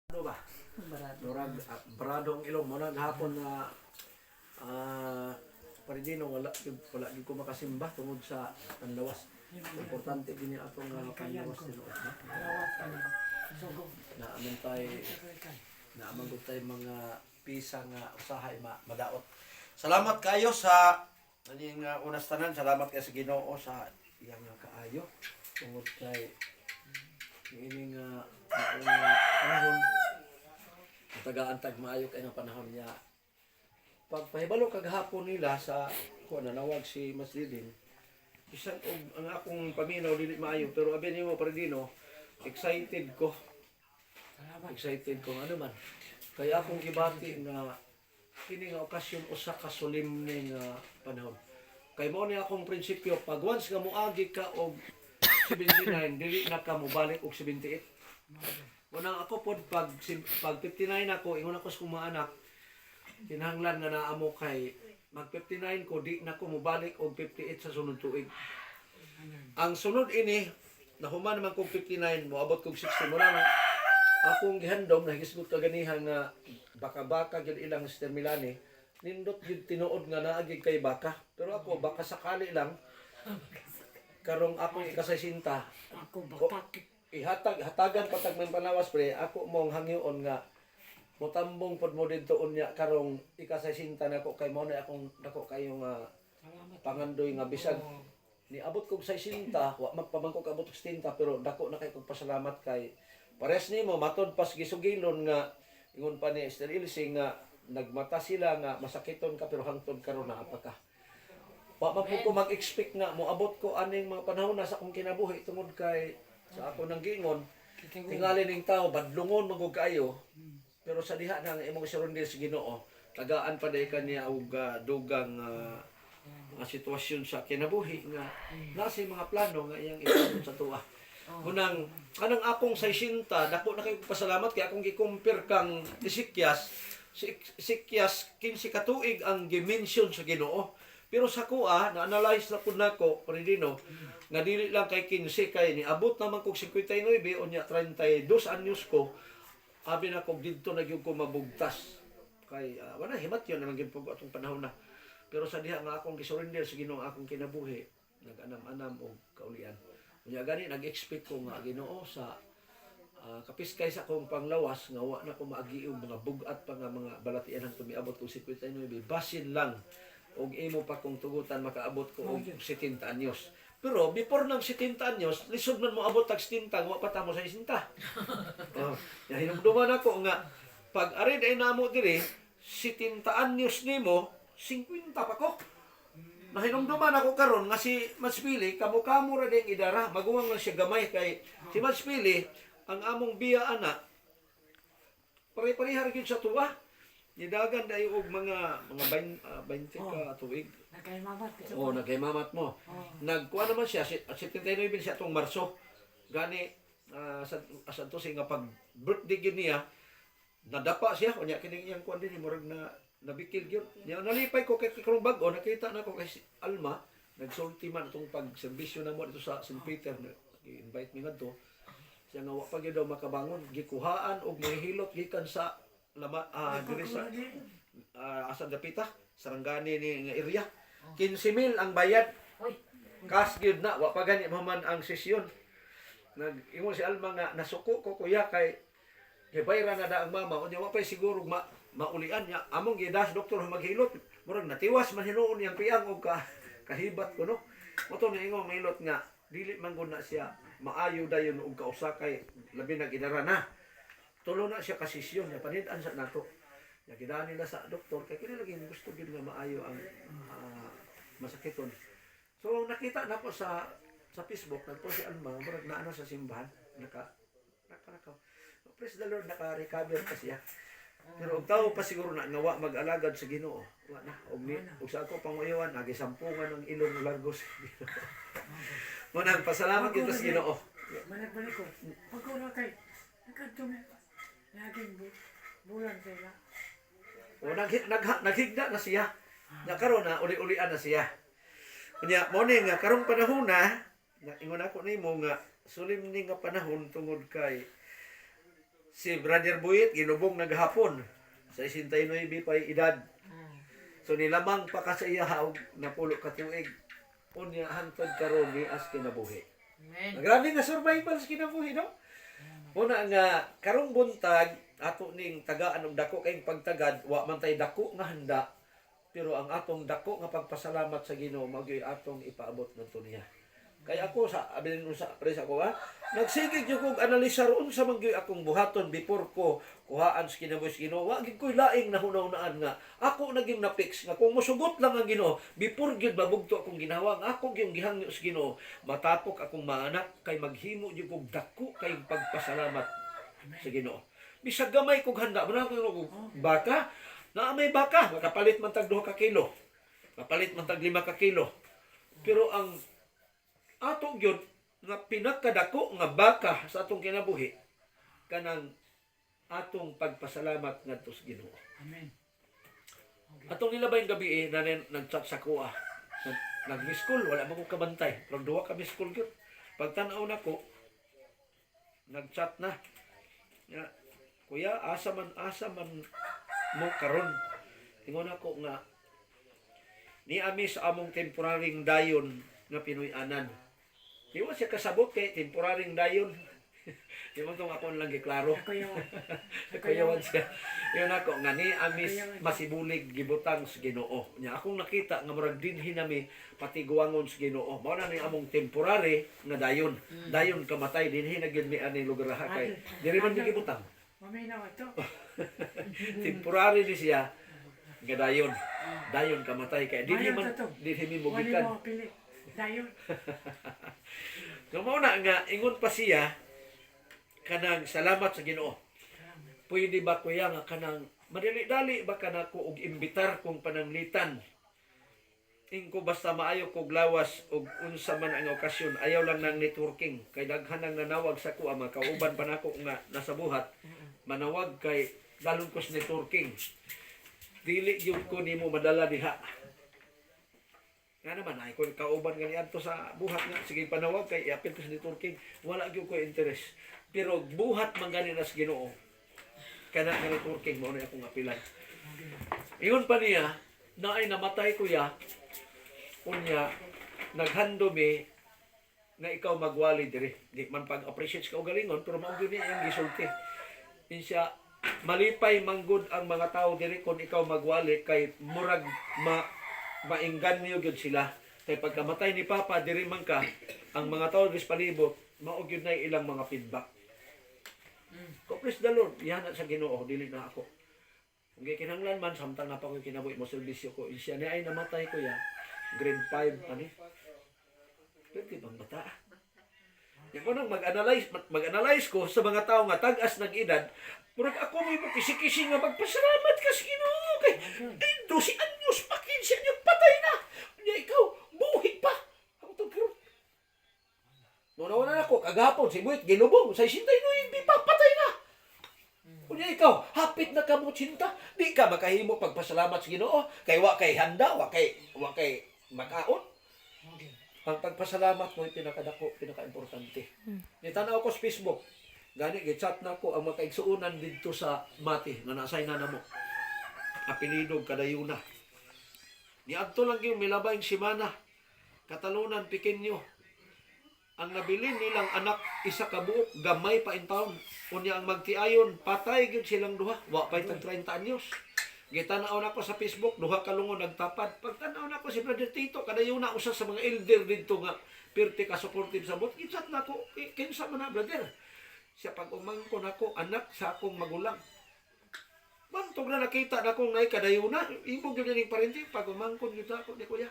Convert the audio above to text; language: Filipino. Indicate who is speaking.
Speaker 1: Ano ba?
Speaker 2: Barado.
Speaker 1: Baradong ilong mo naghapon na paridino wala di ko makasimba tungod sa panlawas. Importante din yung atong panlawas tinuod na. Naaman ko tayo mga pisa nga usahay madaot. Salamat kayo sa aning unas tanan. Salamat kayo sa Ginoo sa iyang kaayo tungod kay ining panahon taga-antag maayo kay nga panahon niya. Pagpahibalo kaghapon nila sa kuan nanawag si Masdidin. Bisan og ang akong paminaw dili maayo pero abi nimo Paridino, excited ko. Excited ko ano man. Kaya akong gibati nga kini nga okasyon usa ka solemne nga panahon. Kay mao ni akong prinsipyo pag once nga moagi ka og 79 dili na ka mobalik og 78. Unang ako pod pag 59 ako ingon ako sa kong mga anak kinahanglan nga naamo kay mag 59 ko di na ko mobalik og 58 sa sunod tuig. Ang sunod ini nahuman naman kog 59 moabot kog 60 mo lang akong gihandom nahigisgot kaganihan nga baka-baka gyud ilang Sister Milani nindot gyud tinuod nga naagi kay baka pero ako baka sakali lang karong ako ikasasinta
Speaker 2: Ako batak.
Speaker 1: hatagan patag may panawas pre ako mong hangyoon nga motambong pod mo didto unya karong ikasasinta nako kay mo na akong dako kayong pangandoy nga bisag niabot kog 60 wa magpamangko abot og 60 pero dako na kay kog pasalamat kay pares nimo matod pas gisugilon nga ingon pa ni Esther Ilsing nga nagmata sila nga masakiton ka pero hangtod karon na apaka wa man ko mag-expect nga moabot ko aning mga panahon na sa akong kinabuhi tungod kay sa ako nang giingon tingali ning tao badlungon magug kayo pero sa diha nang imong surrender sa Ginoo tagaan pa day kaniya og dugang sitwasyon sa kinabuhi nga nasa mga plano nga iyang ipon sa tuwa. Munang kanang akong 60 dako na kay pasalamat kay akong gi-compare kang Ezekias 15 ka tuig ang dimension sa Ginoo. Pero sa kuha, na-analyze na po nako, Paridino, nga dili lang kay 15 kay niabot naman kog 59 o niya 32 anyos ko, abi na kog didto na gyud ko mabugtas. Kay wala himat yon naman gyud pug atong panahon na. Pero sa diha nga akong gisurrender sa Ginoo akong kinabuhi, nag-anam-anam og kaulian. Unya gani nag-expect ko nga Ginoo sa kapiskay sa akong panglawas nga wa na ko maagi og mga bugat pa nga mga balatian ang tumiabot kog 59 basin lang og imo pa kung tugutan makaabot ko og 70 anyos. Pero before ng 70 anyos, lisod man mo abot tag 70, wa pa ta mo sa 60. Ya hinumduman ako nga pag ari day namo diri 70 anyos nimo, 50 pa ko. Nahinumduman ako karon nga si Matspili kamo-kamo ra ding idara, maguwang lang siya gamay kay si Matspili ang among biya ana pare-parehar gyud sa tuwa. Nidagan dayo og mga 20 ka tuig.
Speaker 2: Nagkaimamat.
Speaker 1: Nagkaimamat mo. Nagkuha naman siya 79 siya tong Marso. Gani sa to nga pag birthday gyud niya nadapa siya unya kini iyang kuan din murag na nabikil gyud. Nya nalipay ko kay karong bag-o nakita na ko kay Alma nagsulti man itong pagserbisyo na mo dito sa St. Peter i-invite mi ngadto. Siya nga wa pa gyud daw makabangon gikuhaan og mahilot gikan sa diri sa asang dapita sarangani ni nga area 15,000 ang bayad cash gyud na wa pa gani man ang sesyon nag-ingon si Alma nga nasuko ko kuya kay gibayra na da ang mama unya wa pa siguro maulian niya among gidas doktor maghilot murag natiwas man hinuon yang piyang og kahibat ko no moto na ingon mahilot nga dili man gud na siya maayo dayon og kausa kay labi na gidara na tulo na siya kasisyon niya panid-an sa nato. Ya gidaan nila sa doktor kay kini lagi gusto gyud nga maayo ang masakiton. So nakita na ko sa Facebook nagpo si Alma murag naa sa simbahan naka praise the Lord naka-recover pa siya. Pero og tawo pa siguro na nga wa mag-alagad sa Ginoo. Wa na og sa ako panguyawan nagisampungan ng ilong largos. Mo nagpasalamat gyud sa Ginoo.
Speaker 2: Manag-balik ko. Pagkuha kay nakadumi. Naging bulan sila.
Speaker 1: O naghigda na siya. Nakaroon na uli-ulian na siya. Kanya mo ni nga karong panahon na ingon ako nimo nga solemne nga panahon tungod kay Si Brother Buyit ginubong naghapon sa 69 pa edad.
Speaker 2: Ah.
Speaker 1: So nilamang pa ka sa iya og napulo ka tuig. Unya hangtod karon ni as kinabuhi.
Speaker 2: Amen.
Speaker 1: Grabe nga survival sa kinabuhi, no? Una nga karong buntag ato ning tagaan og dako kay pagtagad wa man tay dako nga handa pero ang atong dako nga pagpasalamat sa Ginoo mao gyud atong ipaabot ngadto niya. Kay ako sa abilin sa pres ako nagsigig jud kog analisar unsa man gyud akong buhaton before ko kuhaan sa kinabuhi sa Ginoo. Wa gyud koy laing nahunaw-naan nga ako naging na-fix nga kung mosugot lang ang Ginoo before gyud mabugto akong ginawa nga ako gyud gihangyo sa Ginoo matapok akong mga anak kay maghimo jud kog dako kay pagpasalamat sa Ginoo. Bisag gamay kog handa man ako baka na may baka makapalit man tag 2 ka kilo. Kapalit man tag 5 ka kilo. Pero ang ato gyud nga pinakadako nga baka sa atong kinabuhi kanang atong pagpasalamat ngadto sa Ginoo.
Speaker 2: Amen.
Speaker 1: Atong nilabay gabi na nag-chat sa kuha. Nag-miss call, wala man ko kabantay. Pero duha ka miss call gyud. Pagtan-aw nako nag-chat na. Ya, kuya, asa man mo karon. Ingon ako nga ni ami sa among temporaryong dayon nga Pinoy-anan. Di mo siya kasabot kay temporaryong dayon. Di mo itong ako lang giklaro.
Speaker 2: Ako yung
Speaker 1: Kuyawan siya. Yun ako, nga ni amis masibulig gibutang sa Ginoo. Nya akong nakita nga murag dinhi nami pati guwangon sa Ginoo. Mao na ni among temporary nga dayon. Dayon kamatay dinhi na gyud mi ani lugar ha kay diri man mi gibutang.
Speaker 2: mamay na ito.
Speaker 1: Temporary ni siya nga dayon. Dayon kamatay kay dinhi man dinhi mi
Speaker 2: Wali
Speaker 1: mugikan.
Speaker 2: mo pili. Dayon.
Speaker 1: So mao na nga ingon pa siya kanang salamat sa Ginoo. Pwede ba kuya nga kanang madali-dali ba kanako og imbitar kong pananglitan? Ingko basta maayo kog lawas og unsa man ang okasyon, ayaw lang ng networking kay daghan nang nanawag sa kuha makauban pa nako nga nasa buhat. Manawag kay dalon ko sa networking. Dili gyud ko nimo madala diha. Nga naman ay kung kauban nga niadto sa buhat nga sige panawag kay iapil ko sa networking, wala gyud ko interest. Pero buhat man gani nas Ginoo. Kana nga networking mo na akong apilan. Ingon pa niya, na ay namatay kuya, unya, naghando mi, nga ikaw magwali diri. Di man pag-appreciate ka o galingon, pero maugyo niya yung gisulti. Insya, malipay manggod ang mga tao diri kung ikaw magwali, kay murag maingganyo gyud sila. Kay pagkamatay ni Papa, diri man ka, ang mga tao diri sa palibot, maugyod na ilang mga feedback. Ko please the Lord, yan sa Ginoo, dili na ako. Kung kinahanglan man, samtang na pa ko kinabuhi mo serbisyo ko, siya ni ay namatay ko ya, grade 5, ani. Pwede bang bata? Yan ko nang mag-analyze ko sa mga tao nga tag-as nag-edad, murag ako may kisi-kisi nga magpasalamat ka sa Ginoo kay 12 anyos pa 15 anyos patay na. Nya ikaw buhi pa. Ako to pero wala ako kagapon si Buit ginubong sa 69 pa patay na. Kunya ikaw hapit na ka mo tsinta, di ka makahimo pagpasalamat sa Ginoo kay wa kay handa, wa kay makaon. Ang pagpasalamat mo yung pinakadako, pinaka-importante. Nitanaw ko sa Facebook. Gani, gichat na ko ang makaigsuunan dito sa Mati na nasay na namo. Apelidog Kadayuna. Niadto lang yung milabayng simana. Katalunan, Pequeño. Ang nabilin nilang anak, isa ka buok, gamay pa in taon. Unya ang magtiayon, patay gyud silang duha. Wa pa itang 30 anyos. Gitanaw na ko sa Facebook, duha ka lungo nagtapad. Pagtanaw na ko si Brother Tito, Kadayuna, usa sa mga elder dito nga, pirti ka supportive sa bot. Gichat na ko, kinsa man na, brother. Siya pag umangkon ako, anak sa akong magulang. Bantog na nakita na akong nay Kadayuna, imo gyud ning parente pag umangkon gyud ako ni kuya.